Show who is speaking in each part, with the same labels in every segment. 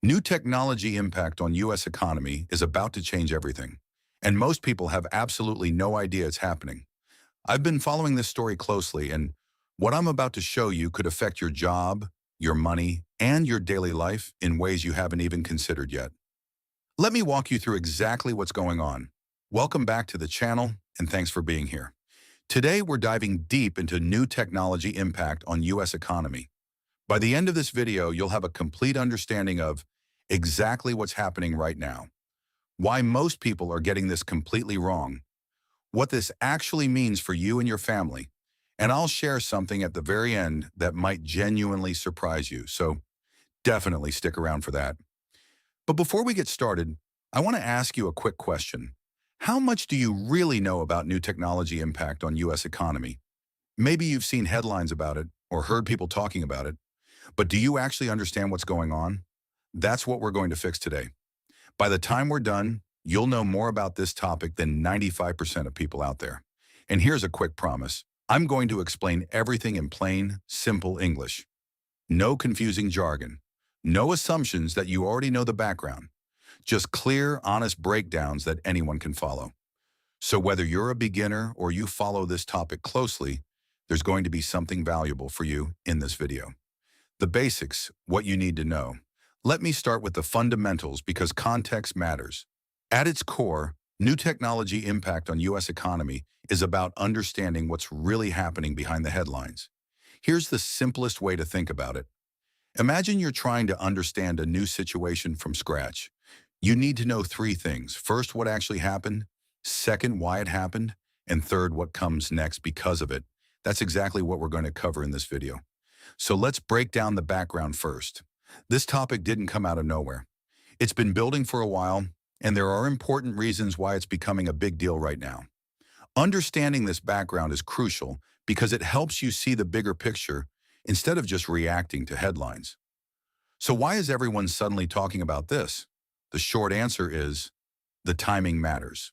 Speaker 1: New technology impact on U.S. economy is about to change everything, and most people have absolutely no idea it's happening. I've been following this story closely, and what I'm about to show you could affect your job, your money, and your daily life in ways you haven't even considered yet. Let me walk you through exactly what's going on. Welcome back to the channel, and thanks for being here. Today, we're diving deep into new technology impact on U.S. economy. By the end of this video, you'll have a complete understanding of exactly what's happening right now, why most people are getting this completely wrong, what this actually means for you and your family, and I'll share something at the very end that might genuinely surprise you, so definitely stick around for that. But before we get started, I want to ask you a quick question. How much do you really know about new technology impact on U.S. economy? Maybe you've seen headlines about it or heard people talking about it, but do you actually understand what's going on? That's what we're going to fix today. By the time we're done, you'll know more about this topic than 95% of people out there. And here's a quick promise. I'm going to explain everything in plain, simple English. No confusing jargon. No assumptions that you already know the background. Just clear, honest breakdowns that anyone can follow. So whether you're a beginner or you follow this topic closely, there's going to be something valuable for you in this video. The basics, what you need to know. Let me start with the fundamentals because context matters. At its core, new technology impact on U.S. economy is about understanding what's really happening behind the headlines. Here's the simplest way to think about it. Imagine you're trying to understand a new situation from scratch. You need to know three things. First, what actually happened. Second, why it happened. And third, what comes next because of it. That's exactly what we're going to cover in this video. So let's break down the background first. This topic didn't come out of nowhere. It's been building for a while, and there are important reasons why it's becoming a big deal right now. Understanding this background is crucial because it helps you see the bigger picture instead of just reacting to headlines. So why is everyone suddenly talking about this? The short answer is the timing matters.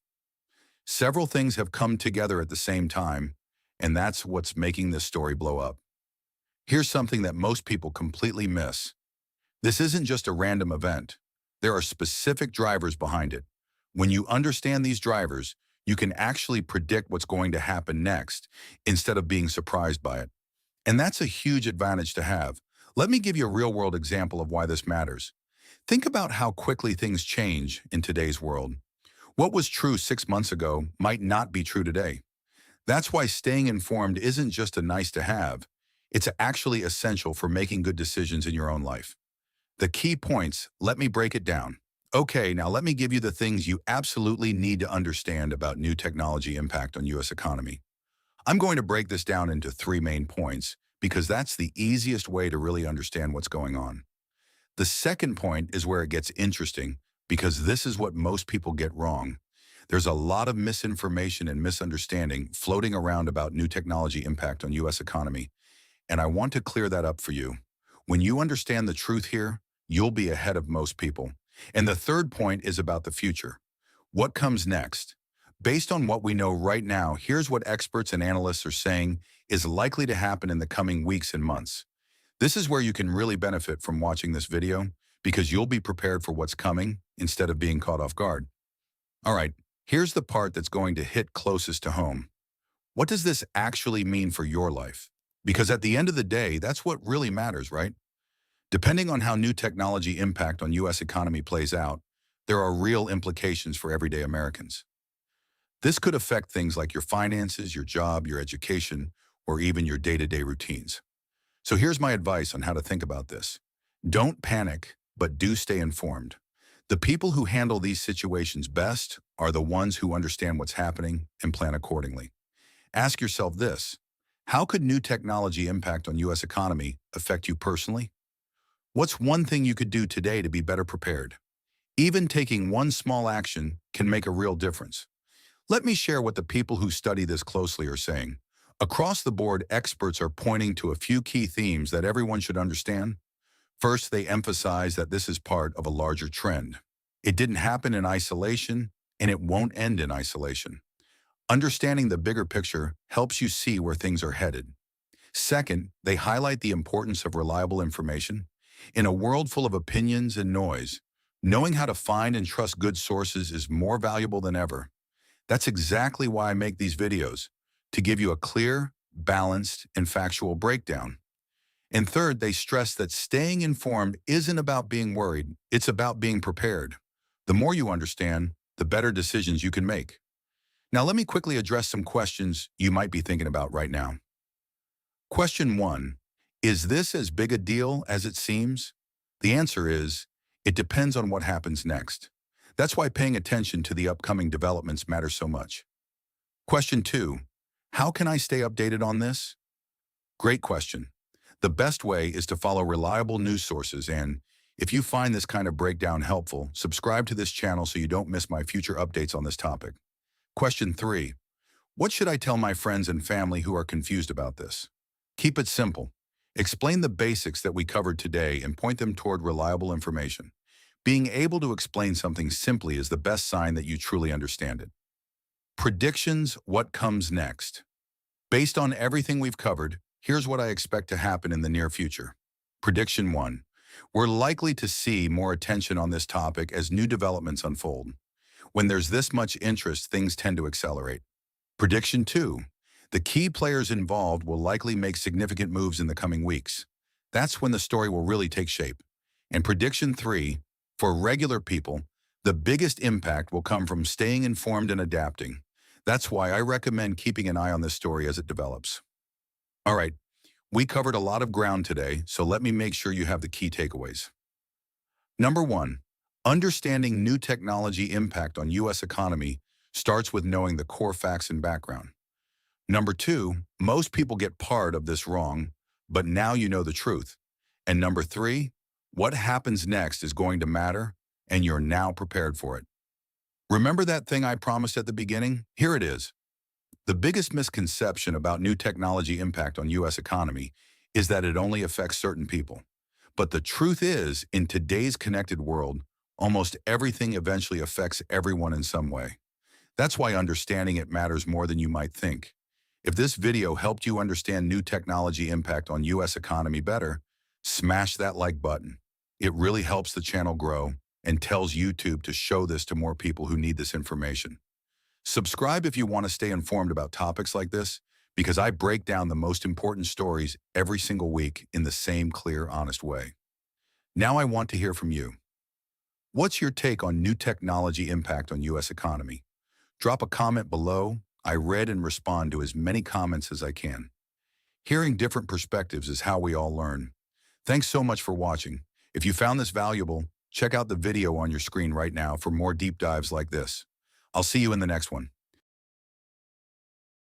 Speaker 1: Several things have come together at the same time, and that's what's making this story blow up. Here's something that most people completely miss. This isn't just a random event. There are specific drivers behind it. When you understand these drivers, you can actually predict what's going to happen next instead of being surprised by it. And that's a huge advantage to have. Let me give you a real-world example of why this matters. Think about how quickly things change in today's world. What was true 6 months ago might not be true today. That's why staying informed isn't just a nice to have. It's actually essential for making good decisions in your own life. The key points, let me break it down. Okay, now let me give you the things you absolutely need to understand about new technology impact on U.S. economy. I'm going to break this down into three main points because that's the easiest way to really understand what's going on. The second point is where it gets interesting because this is what most people get wrong. There's a lot of misinformation and misunderstanding floating around about new technology impact on U.S. economy, and I want to clear that up for you. When you understand the truth here, you'll be ahead of most people. And the third point is about the future. What comes next? Based on what we know right now, here's what experts and analysts are saying is likely to happen in the coming weeks and months. This is where you can really benefit from watching this video because you'll be prepared for what's coming instead of being caught off guard. All right, here's the part that's going to hit closest to home. What does this actually mean for your life? Because at the end of the day, that's what really matters, right? Depending on how new technology impact on U.S. economy plays out, there are real implications for everyday Americans. This could affect things like your finances, your job, your education, or even your day-to-day routines. So here's my advice on how to think about this. Don't panic, but do stay informed. The people who handle these situations best are the ones who understand what's happening and plan accordingly. Ask yourself this: how could new technology impact on U.S. economy affect you personally? What's one thing you could do today to be better prepared? Even taking one small action can make a real difference. Let me share what the people who study this closely are saying. Across the board, experts are pointing to a few key themes that everyone should understand. First, they emphasize that this is part of a larger trend. It didn't happen in isolation, and it won't end in isolation. Understanding the bigger picture helps you see where things are headed. Second, they highlight the importance of reliable information. In a world full of opinions and noise, knowing how to find and trust good sources is more valuable than ever. That's exactly why I make these videos, to give you a clear, balanced, and factual breakdown. And third, they stress that staying informed isn't about being worried, it's about being prepared. The more you understand, the better decisions you can make. Now let me quickly address some questions you might be thinking about right now. Question 1. Is this as big a deal as it seems? The answer is, it depends on what happens next. That's why paying attention to the upcoming developments matters so much. Question 2. How can I stay updated on this? Great question. The best way is to follow reliable news sources, and if you find this kind of breakdown helpful, subscribe to this channel so you don't miss my future updates on this topic. Question 3. What should I tell my friends and family who are confused about this? Keep it simple. Explain the basics that we covered today and point them toward reliable information. Being able to explain something simply is the best sign that you truly understand it. Predictions: what comes next? Based on everything we've covered, here's what I expect to happen in the near future. Prediction 1. We're likely to see more attention on this topic as new developments unfold. When there's this much interest, things tend to accelerate. Prediction 2. The key players involved will likely make significant moves in the coming weeks. That's when the story will really take shape. And prediction 3. For regular people, the biggest impact will come from staying informed and adapting. That's why I recommend keeping an eye on this story as it develops. All right, we covered a lot of ground today, so let me make sure you have the key takeaways. Number 1, understanding new technology impact on U.S. economy starts with knowing the core facts and background. Number 2, most people get part of this wrong, but now you know the truth. And number 3, what happens next is going to matter, and you're now prepared for it. Remember that thing I promised at the beginning? Here it is. The biggest misconception about new technology impact on U.S. economy is that it only affects certain people. But the truth is, in today's connected world, almost everything eventually affects everyone in some way. That's why understanding it matters more than you might think. If this video helped you understand new technology impact on U.S. economy better, smash that like button. It really helps the channel grow and tells YouTube to show this to more people who need this information. Subscribe if you want to stay informed about topics like this, because I break down the most important stories every single week in the same clear, honest way. Now I want to hear from you. What's your take on new technology impact on U.S. economy? Drop a comment below. I read and respond to as many comments as I can. Hearing different perspectives is how we all learn. Thanks so much for watching. If you found this valuable, check out the video on your screen right now for more deep dives like this. I'll see you in the next one.